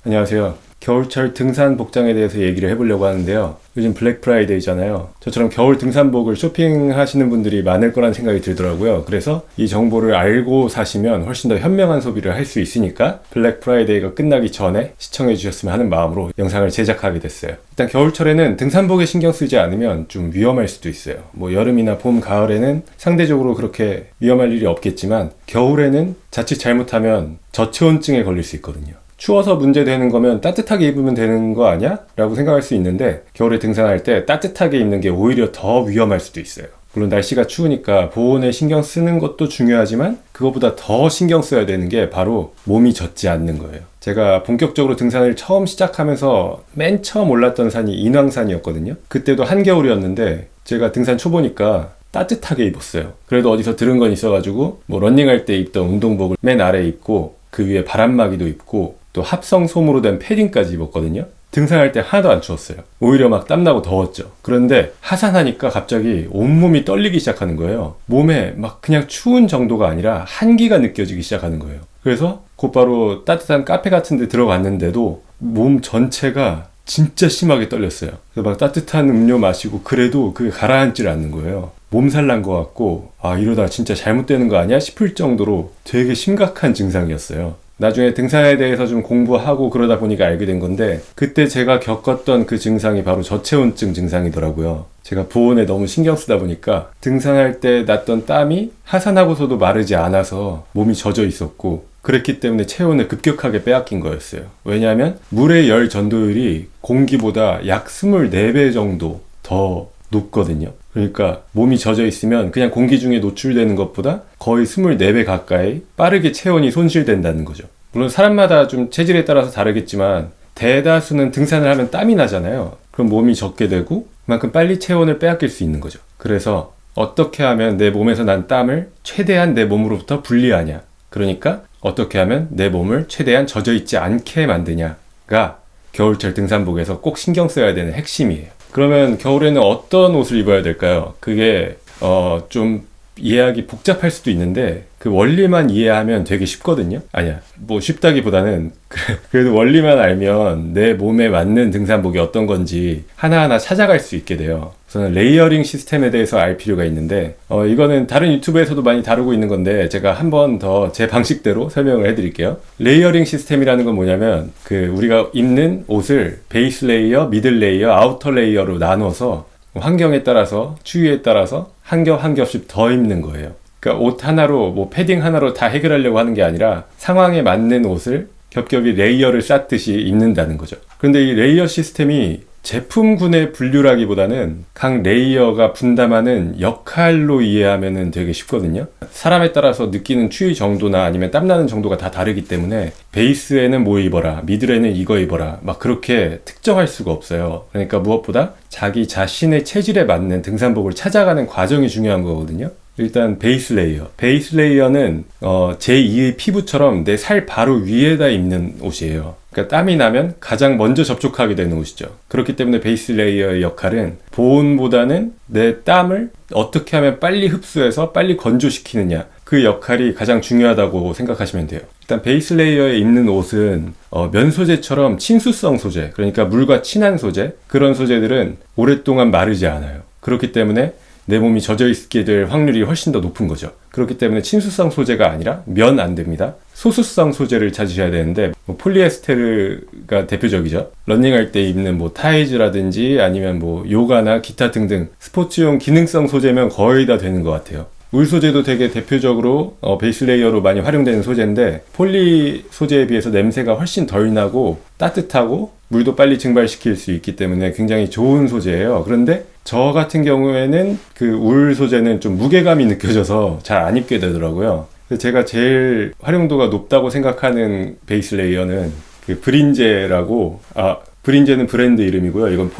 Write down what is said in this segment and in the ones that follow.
안녕하세요. 겨울철 등산 복장에 대해서 얘기를 해보려고 하는데요. 요즘 블랙 프라이데이잖아요. 저처럼 겨울 등산복을 쇼핑하시는 분들이 많을 거란 생각이 들더라고요. 그래서 이 정보를 알고 사시면 훨씬 더 현명한 소비를 할 수 있으니까 블랙 프라이데이가 끝나기 전에 시청해 주셨으면 하는 마음으로 영상을 제작하게 됐어요. 일단 겨울철에는 등산복에 신경 쓰지 않으면 좀 위험할 수도 있어요. 여름이나 봄, 가을에는 상대적으로 그렇게 위험할 일이 없겠지만 겨울에는 자칫 잘못하면 저체온증에 걸릴 수 있거든요. 추워서 문제되는 거면 따뜻하게 입으면 되는 거 아니야? 라고 생각할 수 있는데 겨울에 등산할 때 따뜻하게 입는 게 오히려 더 위험할 수도 있어요. 물론 날씨가 추우니까 보온에 신경 쓰는 것도 중요하지만 그것보다 더 신경 써야 되는 게 바로 몸이 젖지 않는 거예요. 제가 본격적으로 등산을 처음 시작하면서 맨 처음 올랐던 산이 인왕산이었거든요. 그때도 한겨울이었는데 제가 등산 초보니까 따뜻하게 입었어요. 그래도 어디서 들은 건 있어가지고 러닝할 때 입던 운동복을 맨 아래에 입고 그 위에 바람막이도 입고 또 합성 솜으로 된 패딩까지 입었거든요. 등산할 때 하나도 안 추웠어요. 오히려 막 땀나고 더웠죠. 그런데 하산하니까 갑자기 온몸이 떨리기 시작하는 거예요. 몸에 막 그냥 추운 정도가 아니라 한기가 느껴지기 시작하는 거예요. 그래서 곧바로 따뜻한 카페 같은 데 들어갔는데도 몸 전체가 진짜 심하게 떨렸어요. 그래서 막 따뜻한 음료 마시고 그래도 그게 가라앉질 않는 거예요. 몸살 난 것 같고 이러다 진짜 잘못되는 거 아니야 싶을 정도로 되게 심각한 증상이었어요. 나중에 등산에 대해서 좀 공부하고 그러다 보니까 알게 된 건데 그때 제가 겪었던 그 증상이 바로 저체온증 증상이더라고요. 제가 보온에 너무 신경 쓰다 보니까 등산할 때 났던 땀이 하산하고서도 마르지 않아서 몸이 젖어 있었고 그랬기 때문에 체온을 급격하게 빼앗긴 거였어요. 왜냐하면 물의 열 전도율이 공기보다 약 24배 정도 더 높거든요. 그러니까 몸이 젖어 있으면 그냥 공기 중에 노출되는 것보다 거의 24배 가까이 빠르게 체온이 손실된다는 거죠. 물론 사람마다 좀 체질에 따라서 다르겠지만 대다수는 등산을 하면 땀이 나잖아요. 그럼 몸이 젖게 되고 그만큼 빨리 체온을 빼앗길 수 있는 거죠. 그래서 어떻게 하면 내 몸에서 난 땀을 최대한 내 몸으로부터 분리하냐. 그러니까 어떻게 하면 내 몸을 최대한 젖어 있지 않게 만드냐가 겨울철 등산복에서 꼭 신경 써야 되는 핵심이에요. 그러면 겨울에는 어떤 옷을 입어야 될까요? 그게 좀 이해하기 복잡할 수도 있는데 그 원리만 이해하면 되게 쉽거든요. 아니야, 쉽다기보다는 그래도 원리만 알면 내 몸에 맞는 등산복이 어떤 건지 하나하나 찾아갈 수 있게 돼요. 저는 레이어링 시스템에 대해서 알 필요가 있는데 이거는 다른 유튜브에서도 많이 다루고 있는 건데 제가 한 번 더 제 방식대로 설명을 해드릴게요. 레이어링 시스템이라는 건 뭐냐면 우리가 입는 옷을 베이스 레이어, 미들 레이어, 아우터 레이어로 나눠서 환경에 따라서 추위에 따라서 한 겹 한 겹씩 더 입는 거예요. 그러니까 옷 하나로 패딩 하나로 다 해결하려고 하는 게 아니라 상황에 맞는 옷을 겹겹이 레이어를 쌓듯이 입는다는 거죠. 그런데 이 레이어 시스템이 제품군의 분류라기보다는 각 레이어가 분담하는 역할로 이해하면 되게 쉽거든요. 사람에 따라서 느끼는 추위 정도나 아니면 땀나는 정도가 다 다르기 때문에 베이스에는 뭐 입어라, 미들에는 이거 입어라 막 그렇게 특정할 수가 없어요. 그러니까 무엇보다 자기 자신의 체질에 맞는 등산복을 찾아가는 과정이 중요한 거거든요. 일단 베이스 레이어. 베이스 레이어는 제2의 피부처럼 내 살 바로 위에다 입는 옷이에요. 그러니까 땀이 나면 가장 먼저 접촉하게 되는 옷이죠. 그렇기 때문에 베이스 레이어의 역할은 보온보다는 내 땀을 어떻게 하면 빨리 흡수해서 빨리 건조시키느냐, 그 역할이 가장 중요하다고 생각하시면 돼요. 일단 베이스 레이어에 입는 옷은 면 소재처럼 친수성 소재, 그러니까 물과 친한 소재, 그런 소재들은 오랫동안 마르지 않아요. 그렇기 때문에 내 몸이 젖어 있게 될 확률이 훨씬 더 높은 거죠. 그렇기 때문에 친수성 소재가 아니라 면 안 됩니다. 소수성 소재를 찾으셔야 되는데 폴리에스테르가 대표적이죠. 러닝할 때 입는 타이즈라든지 아니면 요가나 기타 등등 스포츠용 기능성 소재면 거의 다 되는 것 같아요. 울 소재도 되게 대표적으로 베이스 레이어로 많이 활용되는 소재인데 폴리 소재에 비해서 냄새가 훨씬 덜 나고 따뜻하고 물도 빨리 증발시킬 수 있기 때문에 굉장히 좋은 소재예요. 그런데 저 같은 경우에는 울 소재는 좀 무게감이 느껴져서 잘 안 입게 되더라고요. 제가 제일 활용도가 높다고 생각하는 베이스 레이어는 브린제라고, 브린제는 브랜드 이름이고요. 이건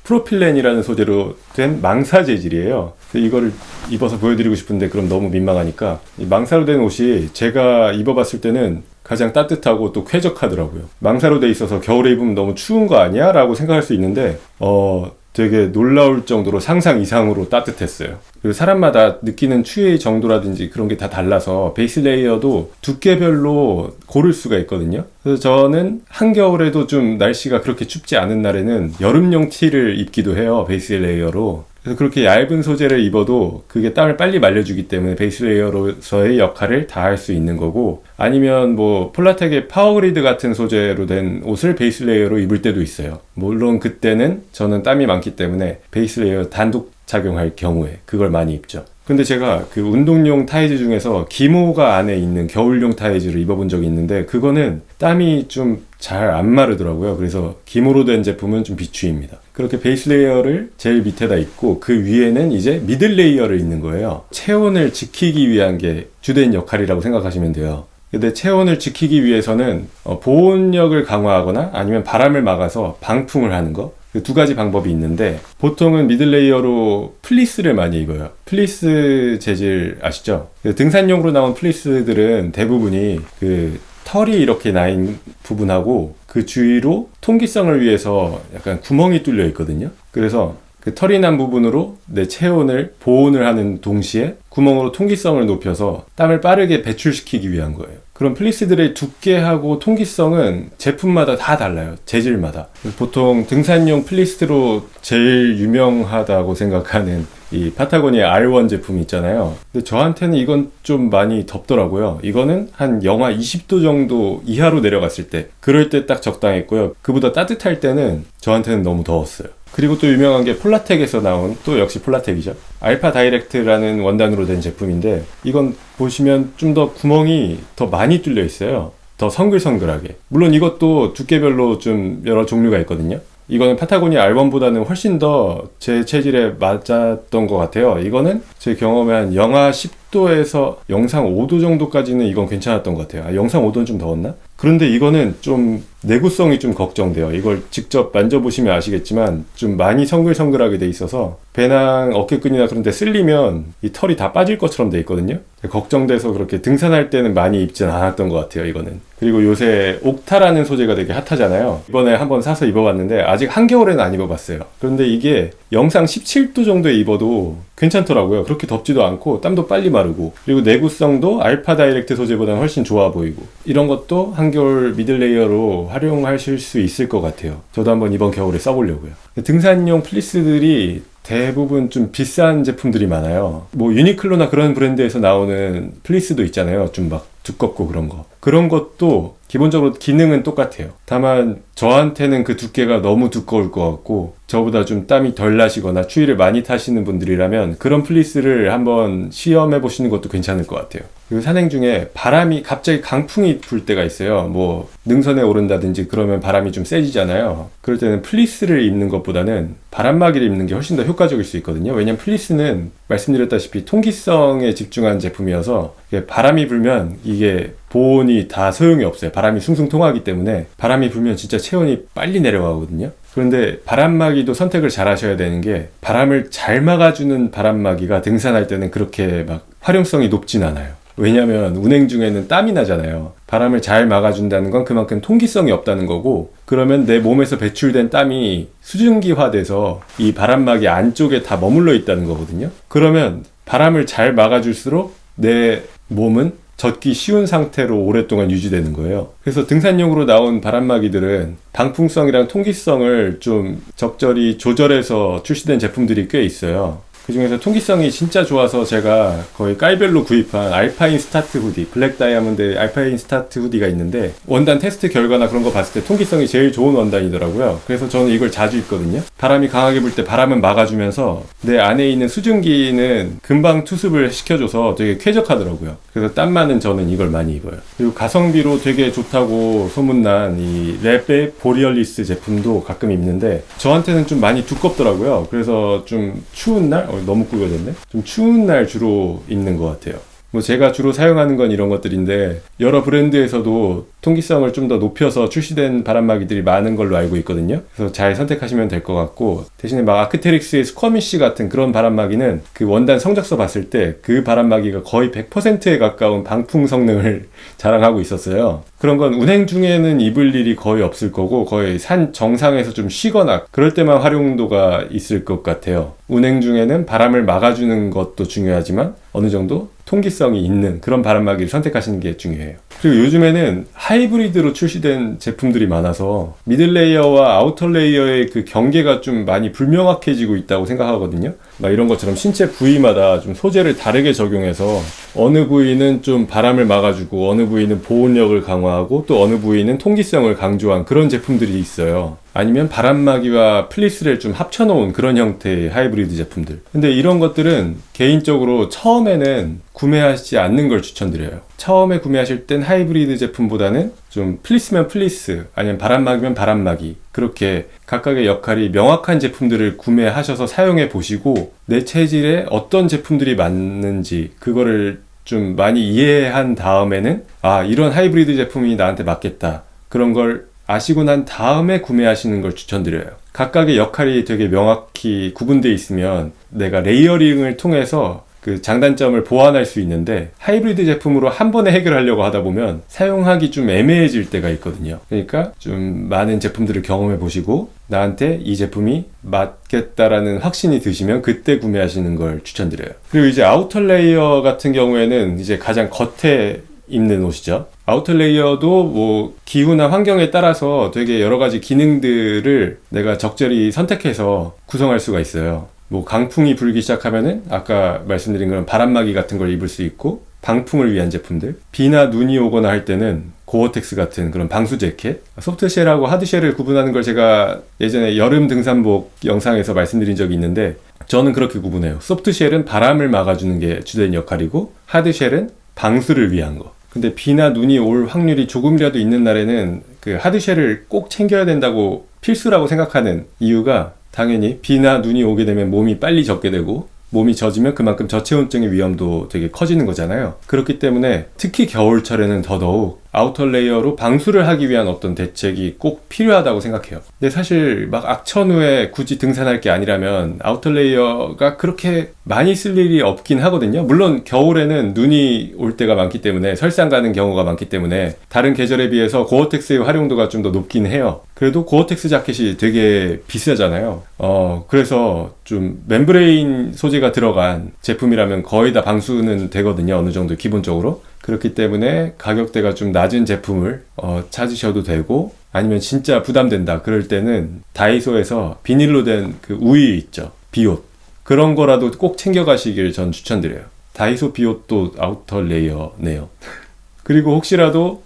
프로필렌이라는 소재로 된 망사 재질이에요. 이거를 입어서 보여드리고 싶은데 그럼 너무 민망하니까 이 망사로 된 옷이 제가 입어봤을 때는 가장 따뜻하고 또 쾌적하더라고요. 망사로 돼 있어서 겨울에 입으면 너무 추운 거 아니야? 라고 생각할 수 있는데 되게 놀라울 정도로 상상 이상으로 따뜻했어요. 그리고 사람마다 느끼는 추위의 정도라든지 그런 게 다 달라서 베이스 레이어도 두께별로 고를 수가 있거든요. 그래서 저는 한겨울에도 좀 날씨가 그렇게 춥지 않은 날에는 여름용 티를 입기도 해요. 베이스 레이어로. 그래서 그렇게 얇은 소재를 입어도 그게 땀을 빨리 말려주기 때문에 베이스 레이어로서의 역할을 다 할 수 있는 거고, 아니면 뭐 폴라텍의 파워그리드 같은 소재로 된 옷을 베이스 레이어로 입을 때도 있어요. 물론 그때는 저는 땀이 많기 때문에 베이스 레이어 단독 착용할 경우에 그걸 많이 입죠. 근데 제가 그 운동용 타이즈 중에서 기모가 안에 있는 겨울용 타이즈를 입어본 적이 있는데 그거는 땀이 좀 잘 안 마르더라고요. 그래서 기모로 된 제품은 좀 비추입니다. 그렇게 베이스 레이어를 제일 밑에다 입고 그 위에는 이제 미들 레이어를 입는 거예요. 체온을 지키기 위한 게 주된 역할이라고 생각하시면 돼요. 근데 체온을 지키기 위해서는 보온력을 강화하거나 아니면 바람을 막아서 방풍을 하는 거, 그 두 가지 방법이 있는데 보통은 미들 레이어로 플리스를 많이 입어요. 플리스 재질 아시죠? 등산용으로 나온 플리스들은 대부분이 그 털이 이렇게 나인 부분하고 그 주위로 통기성을 위해서 약간 구멍이 뚫려 있거든요. 그래서 그 털이 난 부분으로 내 체온을 보온을 하는 동시에 구멍으로 통기성을 높여서 땀을 빠르게 배출시키기 위한 거예요. 그럼 플리스들의 두께하고 통기성은 제품마다 다 달라요. 재질마다. 보통 등산용 플리스로 제일 유명하다고 생각하는 이 파타고니아 R1 제품 있잖아요. 근데 저한테는 이건 좀 많이 덥더라고요. 이거는 한 영하 20도 정도 이하로 내려갔을 때, 그럴 때 딱 적당했고요. 그보다 따뜻할 때는 저한테는 너무 더웠어요. 그리고 또 유명한 게 폴라텍에서 나온, 또 역시 폴라텍이죠, 알파 다이렉트라는 원단으로 된 제품인데 이건 보시면 좀 더 구멍이 더 많이 뚫려 있어요. 더 성글성글하게. 물론 이것도 두께별로 좀 여러 종류가 있거든요. 이거는 파타고니아 R1보다는 훨씬 더 제 체질에 맞았던 것 같아요. 이거는 제 경험에 한 영하 10도에서 영상 5도 정도까지는 이건 괜찮았던 것 같아요. 영상 5도는 좀 더웠나? 그런데 이거는 좀 내구성이 좀 걱정돼요. 이걸 직접 만져보시면 아시겠지만 좀 많이 성글성글하게 돼 있어서 배낭 어깨끈이나 그런 데 쓸리면 이 털이 다 빠질 것처럼 돼 있거든요. 걱정돼서 그렇게 등산할 때는 많이 입진 않았던 것 같아요, 이거는. 그리고 요새 옥타라는 소재가 되게 핫하잖아요. 이번에 한번 사서 입어봤는데 아직 한겨울에는 안 입어봤어요. 그런데 이게 영상 17도 정도에 입어도 괜찮더라고요. 그렇게 덥지도 않고 땀도 빨리 마르고, 그리고 내구성도 알파 다이렉트 소재보다는 훨씬 좋아 보이고, 이런 것도 한겨울 미들 레이어로 활용하실 수 있을 것 같아요. 저도 한번 이번 겨울에 써보려고요. 등산용 플리스들이 대부분 좀 비싼 제품들이 많아요. 뭐 유니클로나 그런 브랜드에서 나오는 플리스도 있잖아요. 좀 막 두껍고 그런 거. 그런 것도 기본적으로 기능은 똑같아요. 다만 저한테는 그 두께가 너무 두꺼울 것 같고, 저보다 좀 땀이 덜 나시거나 추위를 많이 타시는 분들이라면 그런 플리스를 한번 시험해 보시는 것도 괜찮을 것 같아요. 그리고 산행 중에 바람이 갑자기 강풍이 불 때가 있어요. 뭐 능선에 오른다든지 그러면 바람이 좀 세지잖아요. 그럴 때는 플리스를 입는 것보다는 바람막이를 입는 게 훨씬 더 효과적일 수 있거든요. 왜냐면 플리스는 말씀드렸다시피 통기성에 집중한 제품이어서 바람이 불면 이게 보온이 다 소용이 없어요. 바람이 숭숭 통하기 때문에 바람이 불면 진짜 체온이 빨리 내려가거든요. 그런데 바람막이도 선택을 잘 하셔야 되는 게, 바람을 잘 막아주는 바람막이가 등산할 때는 그렇게 막 활용성이 높진 않아요. 왜냐면 운행 중에는 땀이 나잖아요. 바람을 잘 막아준다는 건 그만큼 통기성이 없다는 거고, 그러면 내 몸에서 배출된 땀이 수증기화돼서 이 바람막이 안쪽에 다 머물러 있다는 거거든요. 그러면 바람을 잘 막아줄수록 내 몸은 젖기 쉬운 상태로 오랫동안 유지되는 거예요. 그래서 등산용으로 나온 바람막이들은 방풍성이랑 통기성을 좀 적절히 조절해서 출시된 제품들이 꽤 있어요. 그 중에서 통기성이 진짜 좋아서 제가 거의 깔별로 구입한 알파인 스타트 후디, 블랙 다이아몬드 알파인 스타트 후디가 있는데, 원단 테스트 결과나 그런 거 봤을 때 통기성이 제일 좋은 원단이더라고요. 그래서 저는 이걸 자주 입거든요. 바람이 강하게 불 때 바람은 막아주면서 내 안에 있는 수증기는 금방 투습을 시켜줘서 되게 쾌적하더라고요. 그래서 땀 많은 저는 이걸 많이 입어요. 그리고 가성비로 되게 좋다고 소문난 이 랩의 보리얼리스 제품도 가끔 입는데 저한테는 좀 많이 두껍더라고요. 그래서 좀 추운 날, 너무 꾸겨졌네? 좀 추운 날 주로 입는 것 같아요. 뭐 제가 주로 사용하는 건 이런 것들인데 여러 브랜드에서도 통기성을 좀 더 높여서 출시된 바람막이들이 많은 걸로 알고 있거든요. 그래서 잘 선택하시면 될 것 같고, 대신에 막 아크테릭스의 스쿼미쉬 같은 그런 바람막이는 그 원단 성적서 봤을 때 그 바람막이가 거의 100%에 가까운 방풍 성능을 자랑하고 있었어요. 그런 건 운행 중에는 입을 일이 거의 없을 거고, 거의 산 정상에서 좀 쉬거나 그럴 때만 활용도가 있을 것 같아요. 운행 중에는 바람을 막아주는 것도 중요하지만 어느 정도 통기성이 있는 그런 바람막이를 선택하시는 게 중요해요. 그리고 요즘에는 하이브리드로 출시된 제품들이 많아서 미들 레이어와 아우터 레이어의 그 경계가 좀 많이 불명확해지고 있다고 생각하거든요. 막 이런 것처럼 신체 부위마다 좀 소재를 다르게 적용해서 어느 부위는 좀 바람을 막아주고 어느 부위는 보온력을 강화하고 또 어느 부위는 통기성을 강조한 그런 제품들이 있어요. 아니면 바람막이와 플리스를 좀 합쳐놓은 그런 형태의 하이브리드 제품들. 근데 이런 것들은 개인적으로 처음에는 구매하시지 않는 걸 추천드려요. 처음에 구매하실 땐 하이브리드 제품보다는 좀 플리스면 플리스, 아니면 바람막이면 바람막이, 그렇게 각각의 역할이 명확한 제품들을 구매하셔서 사용해 보시고 내 체질에 어떤 제품들이 맞는지 그거를 좀 많이 이해한 다음에는 이런 하이브리드 제품이 나한테 맞겠다, 그런 걸 아시고 난 다음에 구매하시는 걸 추천드려요. 각각의 역할이 되게 명확히 구분되어 있으면 내가 레이어링을 통해서 그 장단점을 보완할 수 있는데, 하이브리드 제품으로 한 번에 해결하려고 하다 보면 사용하기 좀 애매해질 때가 있거든요. 그러니까 좀 많은 제품들을 경험해 보시고 나한테 이 제품이 맞겠다라는 확신이 드시면 그때 구매하시는 걸 추천드려요. 그리고 이제 아우터 레이어 같은 경우에는 이제 가장 겉에 입는 옷이죠. 아우터 레이어도 뭐 기후나 환경에 따라서 되게 여러 가지 기능들을 내가 적절히 선택해서 구성할 수가 있어요. 뭐 강풍이 불기 시작하면은 아까 말씀드린 그런 바람막이 같은 걸 입을 수 있고, 방풍을 위한 제품들, 비나 눈이 오거나 할 때는 고어텍스 같은 그런 방수 재킷, 소프트쉘하고 하드쉘을 구분하는 걸 제가 예전에 여름 등산복 영상에서 말씀드린 적이 있는데, 저는 그렇게 구분해요. 소프트쉘은 바람을 막아주는 게 주된 역할이고 하드쉘은 방수를 위한 거. 근데 비나 눈이 올 확률이 조금이라도 있는 날에는 그 하드쉘을 꼭 챙겨야 된다고 필수라고 생각하는 이유가, 당연히 비나 눈이 오게 되면 몸이 빨리 젖게 되고, 몸이 젖으면 그만큼 저체온증의 위험도 되게 커지는 거잖아요. 그렇기 때문에 특히 겨울철에는 더더욱 아우터 레이어로 방수를 하기 위한 어떤 대책이 꼭 필요하다고 생각해요. 근데 사실 막 악천후에 굳이 등산할 게 아니라면 아우터 레이어가 그렇게 많이 쓸 일이 없긴 하거든요. 물론 겨울에는 눈이 올 때가 많기 때문에, 설상 가는 경우가 많기 때문에 다른 계절에 비해서 고어텍스의 활용도가 좀 더 높긴 해요. 그래도 고어텍스 자켓이 되게 비싸잖아요. 그래서 좀 멤브레인 소재가 들어간 제품이라면 거의 다 방수는 되거든요. 어느 정도 기본적으로. 그렇기 때문에 가격대가 좀 낮은 제품을 찾으셔도 되고, 아니면 진짜 부담된다 그럴 때는 다이소에서 비닐로 된 그 우위 있죠, 비옷, 그런 거라도 꼭 챙겨가시길 전 추천드려요. 다이소 비옷도 아우터 레이어네요. 그리고 혹시라도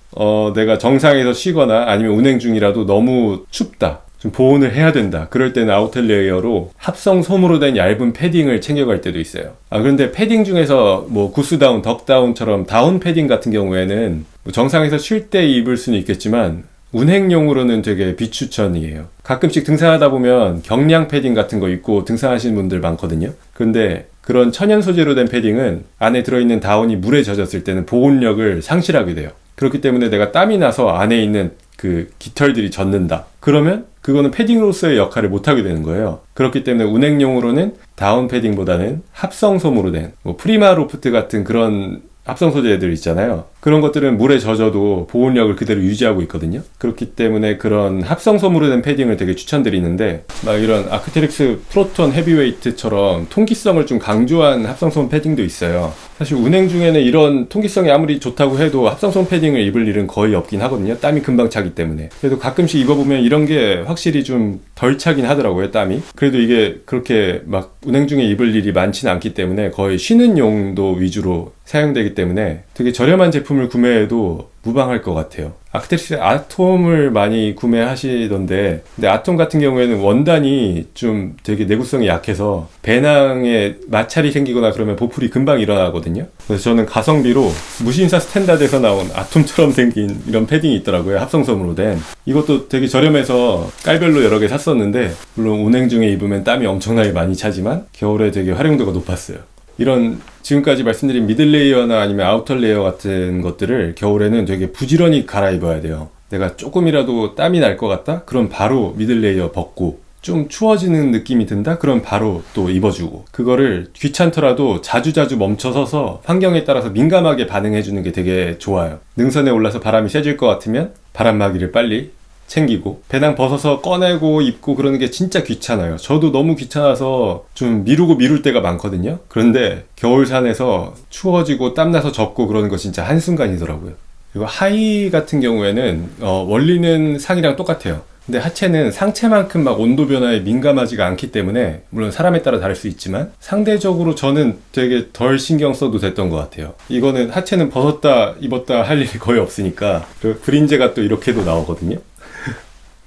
내가 정상에서 쉬거나 아니면 운행 중이라도 너무 춥다, 좀 보온을 해야 된다, 그럴 때는 아우터 레이어로 합성 솜으로 된 얇은 패딩을 챙겨갈 때도 있어요. 그런데 패딩 중에서 뭐 구스다운, 덕다운처럼 다운 패딩 같은 경우에는 뭐 정상에서 쉴 때 입을 수는 있겠지만 운행용으로는 되게 비추천이에요. 가끔씩 등산하다 보면 경량 패딩 같은 거 입고 등산하시는 분들 많거든요. 근데 그런 천연 소재로 된 패딩은 안에 들어있는 다운이 물에 젖었을 때는 보온력을 상실하게 돼요. 그렇기 때문에 내가 땀이 나서 안에 있는 그 깃털들이 젖는다, 그러면 그거는 패딩으로서의 역할을 못하게 되는 거예요. 그렇기 때문에 운행용으로는 다운 패딩보다는 합성솜으로 된 뭐 프리마 로프트 같은 그런 합성 소재들 있잖아요. 그런 것들은 물에 젖어도 보온력을 그대로 유지하고 있거든요. 그렇기 때문에 그런 합성솜으로 된 패딩을 되게 추천드리는데, 막 이런 아크테릭스 프로톤 헤비웨이트처럼 통기성을 좀 강조한 합성솜 패딩도 있어요. 사실 운행 중에는 이런 통기성이 아무리 좋다고 해도 합성솜 패딩을 입을 일은 거의 없긴 하거든요. 땀이 금방 차기 때문에. 그래도 가끔씩 입어보면 이런 게 확실히 좀 덜 차긴 하더라고요, 땀이. 그래도 이게 그렇게 막 운행 중에 입을 일이 많지는 않기 때문에 거의 쉬는 용도 위주로 사용되기 때문에 되게 저렴한 제품을 구매해도 무방할 것 같아요. 아크테릭스 아톰을 많이 구매하시던데, 근데 아톰 같은 경우에는 원단이 좀 되게 내구성이 약해서 배낭에 마찰이 생기거나 그러면 보풀이 금방 일어나거든요. 그래서 저는 가성비로 무신사 스탠다드에서 나온 아톰처럼 생긴 이런 패딩이 있더라고요, 합성솜으로 된. 이것도 되게 저렴해서 깔별로 여러 개 샀었는데, 물론 운행 중에 입으면 땀이 엄청나게 많이 차지만 겨울에 되게 활용도가 높았어요. 이런 지금까지 말씀드린 미들 레이어나 아니면 아우터 레이어 같은 것들을 겨울에는 되게 부지런히 갈아입어야 돼요. 내가 조금이라도 땀이 날 것 같다? 그럼 바로 미들 레이어 벗고, 좀 추워지는 느낌이 든다? 그럼 바로 또 입어주고, 그거를 귀찮더라도 자주자주 멈춰서서 환경에 따라서 민감하게 반응해주는 게 되게 좋아요. 능선에 올라서 바람이 세질 것 같으면 바람막이를 빨리 챙기고, 배낭 벗어서 꺼내고 입고 그러는 게 진짜 귀찮아요. 저도 너무 귀찮아서 좀 미룰 때가 많거든요. 그런데 겨울산에서 추워지고 땀나서 젖고 그러는 거 진짜 한순간이더라고요. 그리고 하의 같은 경우에는 원리는 상이랑 똑같아요. 근데 하체는 상체만큼 막 온도 변화에 민감하지가 않기 때문에, 물론 사람에 따라 다를 수 있지만 상대적으로 저는 되게 덜 신경 써도 됐던 것 같아요. 이거는 하체는 벗었다 입었다 할 일이 거의 없으니까. 그리고 브린제가 또 이렇게도 나오거든요.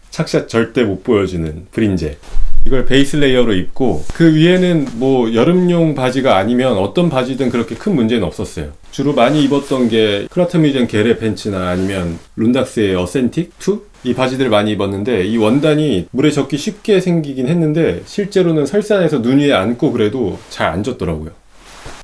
착샷 절대 못 보여주는 브린제. 이걸 베이스 레이어로 입고, 그 위에는 뭐 여름용 바지가 아니면 어떤 바지든 그렇게 큰 문제는 없었어요. 주로 많이 입었던 게 크라트미젠 게레 팬츠나 아니면 룬닥스의 어센틱 2? 이 바지들을 많이 입었는데, 이 원단이 물에 젖기 쉽게 생기긴 했는데 실제로는 설산에서 눈 위에 앉고 그래도 잘 안 젖더라고요.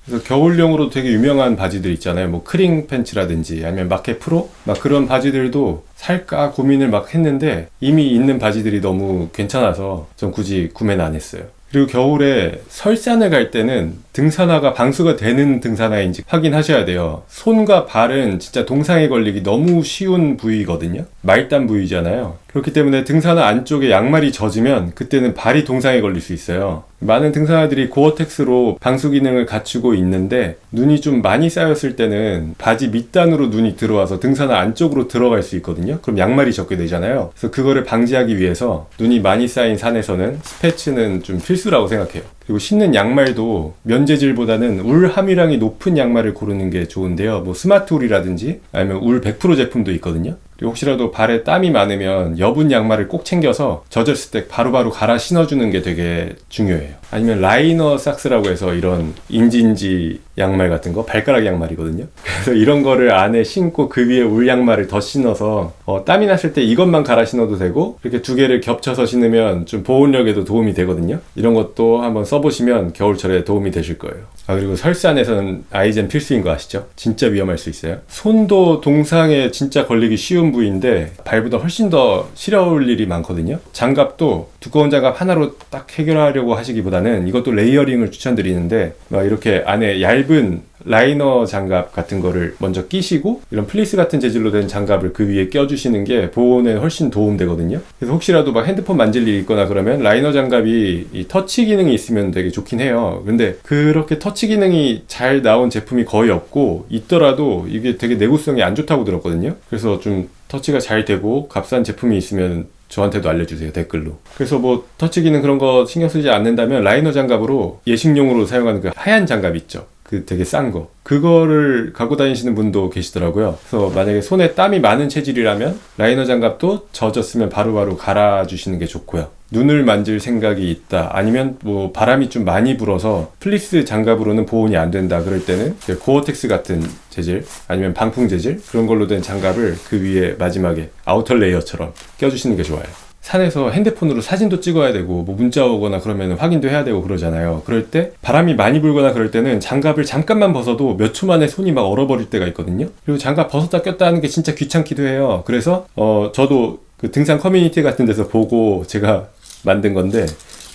그래서 겨울용으로 되게 유명한 바지들 있잖아요. 뭐 크링 팬츠라든지 아니면 마켓 프로? 막 그런 바지들도 살까 고민을 막 했는데 이미 있는 바지들이 너무 괜찮아서 전 굳이 구매는 안 했어요. 그리고 겨울에 설산을 갈 때는 등산화가 방수가 되는 등산화인지 확인하셔야 돼요. 손과 발은 진짜 동상에 걸리기 너무 쉬운 부위거든요. 말단 부위잖아요. 그렇기 때문에 등산화 안쪽에 양말이 젖으면 그때는 발이 동상에 걸릴 수 있어요. 많은 등산화들이 고어텍스로 방수 기능을 갖추고 있는데, 눈이 좀 많이 쌓였을 때는 바지 밑단으로 눈이 들어와서 등산화 안쪽으로 들어갈 수 있거든요. 그럼 양말이 젖게 되잖아요. 그래서 그거를 방지하기 위해서 눈이 많이 쌓인 산에서는 스패츠는 좀 필수라고 생각해요. 그리고 신는 양말도 면재질보다는 울 함유량이 높은 양말을 고르는 게 좋은데요. 뭐 스마트 울이라든지 아니면 울 100% 제품도 있거든요. 그리고 혹시라도 발에 땀이 많으면 여분 양말을 꼭 챙겨서 젖었을 때 바로바로 갈아 신어주는 게 되게 중요해요. 아니면 라이너 삭스라고 해서 이런 인진지 양말 같은 거, 발가락 양말이거든요. 그래서 이런 거를 안에 신고 그 위에 울 양말을 더 신어서 땀이 났을 때 이것만 갈아 신어도 되고, 이렇게 두 개를 겹쳐서 신으면 좀 보온력에도 도움이 되거든요. 이런 것도 한번 써보시면 겨울철에 도움이 되실 거예요. 그리고 설산에서는 아이젠 필수인 거 아시죠? 진짜 위험할 수 있어요. 손도 동상에 진짜 걸리기 쉬운 부위인데 발보다 훨씬 더 시려울 일이 많거든요. 장갑도 두꺼운 장갑 하나로 딱 해결하려고 하시기보다는 이것도 레이어링을 추천드리는데, 막 이렇게 안에 얇은 라이너 장갑 같은 거를 먼저 끼시고, 이런 플리스 같은 재질로 된 장갑을 그 위에 껴주시는 게 보온에 훨씬 도움되거든요. 그래서 혹시라도 막 핸드폰 만질 일이 있거나 그러면 라이너 장갑이 이 터치 기능이 있으면 되게 좋긴 해요. 근데 그렇게 터치 기능이 잘 나온 제품이 거의 없고, 있더라도 이게 되게 내구성이 안 좋다고 들었거든요. 그래서 좀 터치가 잘 되고 값싼 제품이 있으면 저한테도 알려주세요, 댓글로. 그래서 뭐 터치 기능 그런 거 신경 쓰지 않는다면 라이너 장갑으로 예식용으로 사용하는 그 하얀 장갑 있죠. 그 되게 싼 거. 그거를 갖고 다니시는 분도 계시더라고요. 그래서 만약에 손에 땀이 많은 체질이라면 라이너 장갑도 젖었으면 바로바로 갈아주시는 게 좋고요. 눈을 만질 생각이 있다, 아니면 뭐 바람이 좀 많이 불어서 플리스 장갑으로는 보온이 안 된다, 그럴 때는 고어텍스 같은 재질 아니면 방풍 재질 그런 걸로 된 장갑을 그 위에 마지막에 아우터 레이어처럼 껴주시는 게 좋아요. 산에서 핸드폰으로 사진도 찍어야 되고 뭐 문자 오거나 그러면 확인도 해야 되고 그러잖아요. 그럴 때 바람이 많이 불거나 그럴 때는 장갑을 잠깐만 벗어도 몇 초 만에 손이 막 얼어버릴 때가 있거든요. 그리고 장갑 벗었다 꼈다 하는 게 진짜 귀찮기도 해요. 그래서 저도 그 등산 커뮤니티 같은 데서 보고 제가 만든 건데,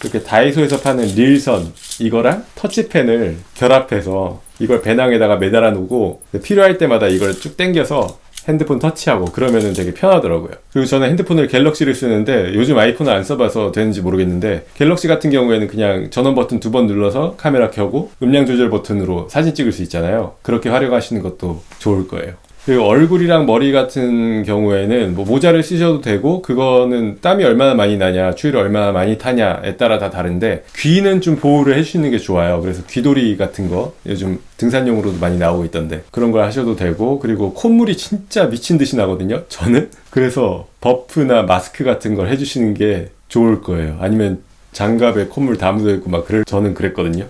이렇게 다이소에서 파는 릴선 이거랑 터치펜을 결합해서 이걸 배낭에다가 매달아 놓고 필요할 때마다 이걸 쭉 당겨서 핸드폰 터치하고 그러면은 되게 편하더라고요. 그리고 저는 핸드폰을 갤럭시를 쓰는데 요즘 아이폰을 안 써봐서 되는지 모르겠는데, 갤럭시 같은 경우에는 그냥 전원 버튼 2번 눌러서 카메라 켜고 음량 조절 버튼으로 사진 찍을 수 있잖아요. 그렇게 활용하시는 것도 좋을 거예요. 그리고 얼굴이랑 머리 같은 경우에는 뭐 모자를 쓰셔도 되고, 그거는 땀이 얼마나 많이 나냐, 추위를 얼마나 많이 타냐에 따라 다 다른데, 귀는 좀 보호를 해주시는 게 좋아요. 그래서 귀돌이 같은 거 요즘 등산용으로도 많이 나오고 있던데 그런 걸 하셔도 되고, 그리고 콧물이 진짜 미친 듯이 나거든요, 저는. 그래서 버프나 마스크 같은 걸 해주시는 게 좋을 거예요. 아니면 장갑에 콧물 다 묻어있고 막 저는 그랬거든요.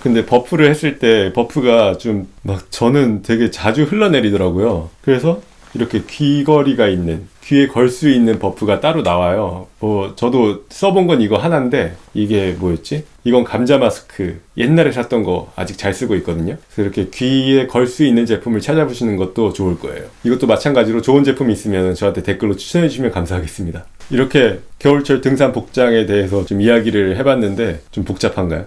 근데 버프를 했을 때 버프가 좀 막 저는 되게 자주 흘러내리더라고요. 그래서 이렇게 귀걸이가 있는, 귀에 걸 수 있는 버프가 따로 나와요. 저도 써본 건 이거 하나인데, 이게 뭐였지? 이건 감자 마스크. 옛날에 샀던 거 아직 잘 쓰고 있거든요. 그래서 이렇게 귀에 걸 수 있는 제품을 찾아보시는 것도 좋을 거예요. 이것도 마찬가지로 좋은 제품이 있으면 저한테 댓글로 추천해 주시면 감사하겠습니다. 이렇게 겨울철 등산 복장에 대해서 좀 이야기를 해봤는데 좀 복잡한가요?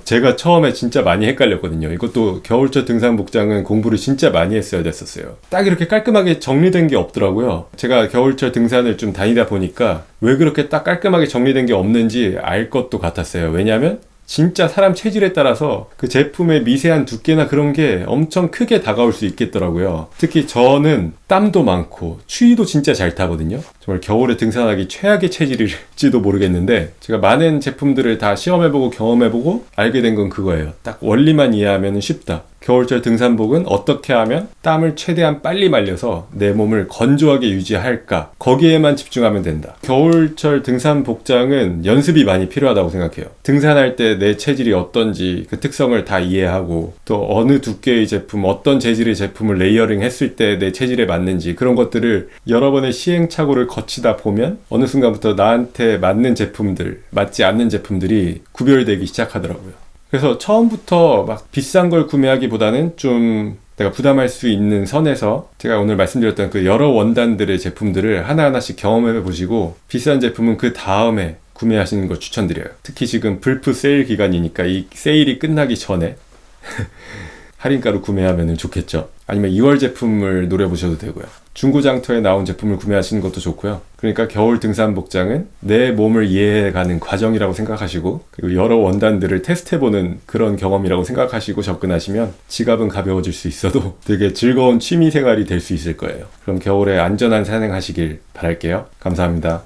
제가 처음에 진짜 많이 헷갈렸거든요. 이것도 겨울철 등산 복장은 공부를 진짜 많이 했어야 됐었어요. 딱 이렇게 깔끔하게 정리된 게 없더라고요. 제가 겨울철 등산을 좀 다니다 보니까 왜 그렇게 딱 깔끔하게 정리된 게 없는지 알 것도 같았어요. 왜냐면 진짜 사람 체질에 따라서 그 제품의 미세한 두께나 그런 게 엄청 크게 다가올 수 있겠더라고요. 특히 저는 땀도 많고 추위도 진짜 잘 타거든요. 정말 겨울에 등산하기 최악의 체질일지도 모르겠는데, 제가 많은 제품들을 다 시험해보고 경험해보고 알게 된 건 그거예요. 딱 원리만 이해하면 쉽다. 겨울철 등산복은 어떻게 하면 땀을 최대한 빨리 말려서 내 몸을 건조하게 유지할까, 거기에만 집중하면 된다. 겨울철 등산 복장은 연습이 많이 필요하다고 생각해요. 등산할 때 내 체질이 어떤지 그 특성을 다 이해하고, 또 어느 두께의 제품, 어떤 재질의 제품을 레이어링 했을 때 내 체질에 맞는지, 그런 것들을 여러 번의 시행착오를 거치다 보면 어느 순간부터 나한테 맞는 제품들, 맞지 않는 제품들이 구별되기 시작하더라고요. 그래서 처음부터 막 비싼 걸 구매하기보다는 좀 내가 부담할 수 있는 선에서 제가 오늘 말씀드렸던 그 여러 원단들의 제품들을 하나하나씩 경험해 보시고, 비싼 제품은 그 다음에 구매하시는 걸 추천드려요. 특히 지금 불프 세일 기간이니까 이 세일이 끝나기 전에 할인가로 구매하면 좋겠죠. 아니면 2월 제품을 노려보셔도 되고요. 중고장터에 나온 제품을 구매하시는 것도 좋고요. 그러니까 겨울 등산 복장은 내 몸을 이해해가는 과정이라고 생각하시고, 그리고 여러 원단들을 테스트해보는 그런 경험이라고 생각하시고 접근하시면 지갑은 가벼워질 수 있어도 되게 즐거운 취미 생활이 될 수 있을 거예요. 그럼 겨울에 안전한 산행하시길 바랄게요. 감사합니다.